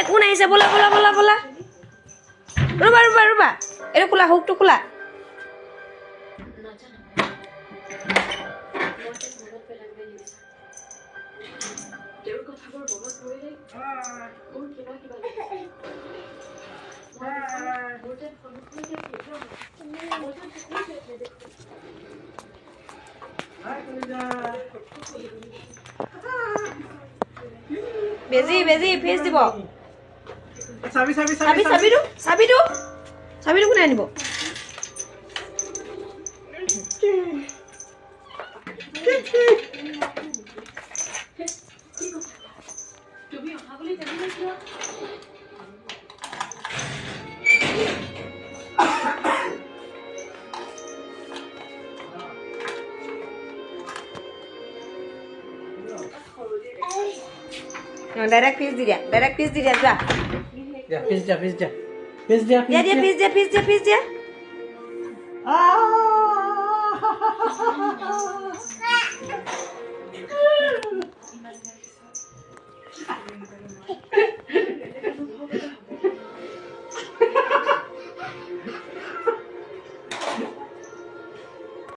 কোন আহিছে বলা বলা বলা বলা ৰবা ৰবা ৰবা এটো খোলা হুকটো খোলা বেজি বেজি ফেস দিব চাবি চাবি চাবি চাবিটো চাবিটো চাবিটো কোনে আনিব ডাইরেক্ট পিস দি দিয়া যা পিস দিয়া দিয়া পিস দিয়া